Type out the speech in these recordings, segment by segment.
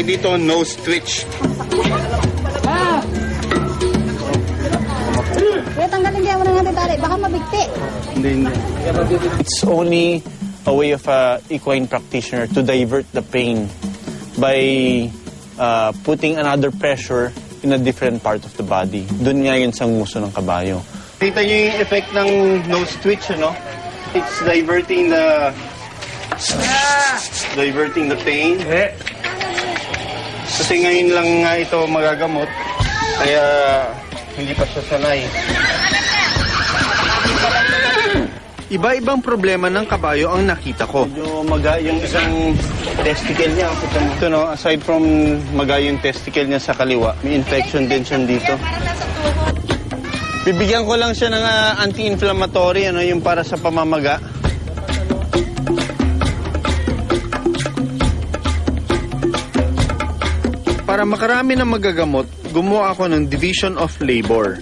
dito, nose twitch. Kaya tanggalin niya mo na nga tali, baka mabigti. Hindi. It's only a way of a equine practitioner to divert the pain by putting another pressure in a different part of the body. Doon nga yun sa nguso ng kabayo. Kita niyo yung effect ng nose twitch, ano? It's diverting the pain. Kasi ngayon lang nga ito magagamot, kaya hindi pa siya sanay. Iba-ibang problema ng kabayo ang nakita ko. Medyo yung isang testicle niya. Ito, no, aside from yung testicle niya sa kaliwa, may infection din siya dito. Bibigyan ko lang siya ng anti-inflammatory, ano, yung para sa pamamaga. Para makarami na magagamot, gumawa ako ng division of labor.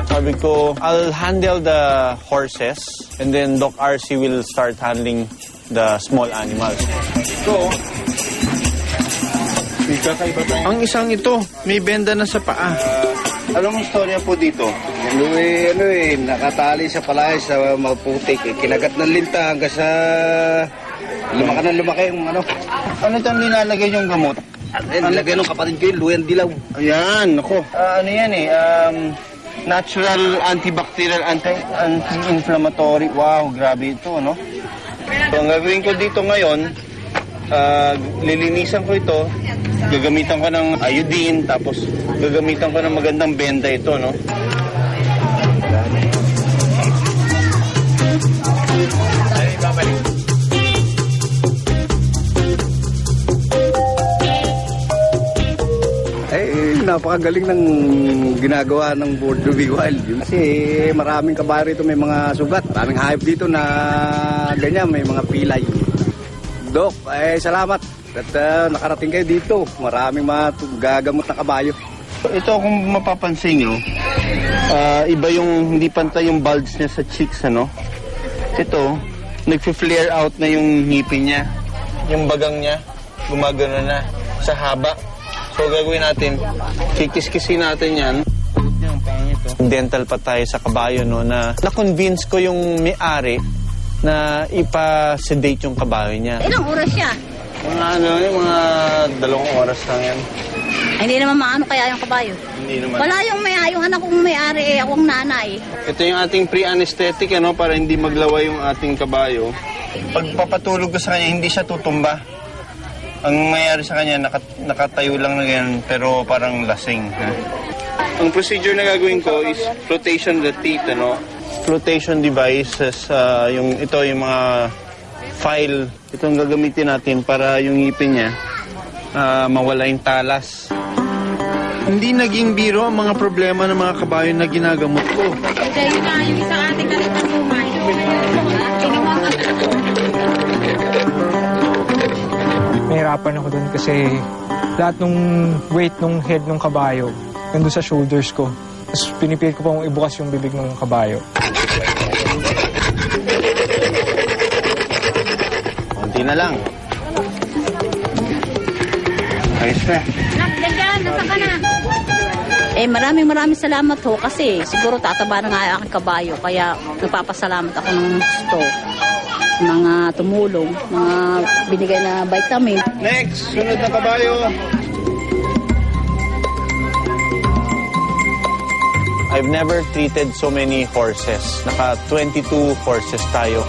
Sabi ko, I'll handle the horses and then Doc RC will start handling the small animals. So, ang isang ito, may benda na sa paa. Alam mo istorya po dito? Nakatali sa palay sa maputik. Kinagat ng linta hanggang sa lumaki yung ano. Ano itong nilalagay yung gamot? Nilagay ng kapatid ko yung luyang dilaw. Ayan, ako. Ano yan eh, natural antibacterial, anti-inflammatory. Wow, grabe ito, no? So, ang gagawin ko dito ngayon, lilinisan ko ito, gagamitan ko ng iodine, tapos gagamitan ko ng magandang benda ito, no? Napakagaling ng ginagawa ng Border Big Wild. Kasi maraming kabayo rito, may mga sugat. Maraming hayop dito na ganyan, may mga pilay. Dok, salamat. At nakarating kayo dito. Maraming gagamot na kabayo. Ito kung mapapansin nyo, iba yung hindi pantay yung bulge niya sa cheeks, ano? Ito, nag-flare out na yung ngipin niya. Yung bagang niya, gumagano na sa haba. So gagawin natin, kikis-kisin natin yan. Dental pa tayo sa kabayo, no, na na-convince ko yung may-ari na ipa-sedate yung kabayo niya. Ilang oras siya? Yung mga 2 oras lang yan. Ay, hindi naman maano kaya yung kabayo. Hindi naman. Wala yung anak kong may-ari, akong nanay. Ito yung ating pre-anesthetic, ano, para hindi maglawa yung ating kabayo. Pag papatulog ko sa kanya, hindi siya tutumba. Ang mayari sa kanya, nakatayo lang na ganyan, pero parang lasing. Ha? Ang procedure na gagawin ko is flotation the teeth, ano? Flotation devices, yung mga file. Itong gagamitin natin para yung ngipin niya mawala yung talas. Hindi naging biro ang mga problema ng mga kabayo na ginagamot ko. Kaya yun na, yung isang ating kalitang lumay. Nahirapan ako dun kasi lahat ng weight ng head ng kabayo nandun sa shoulders ko. Tapos pinipilit ko pa ibukas yung bibig ng kabayo. Konti na lang. Ayos na. Nasaan ka na? Maraming salamat ho kasi siguro tataba na nga ang aking kabayo. Kaya nagpapasalamat ako ng gusto. Mga tumulong, mga binigay na vitamin. Next, sunod na kabayo. I've never treated so many horses. Naka 22 horses tayo.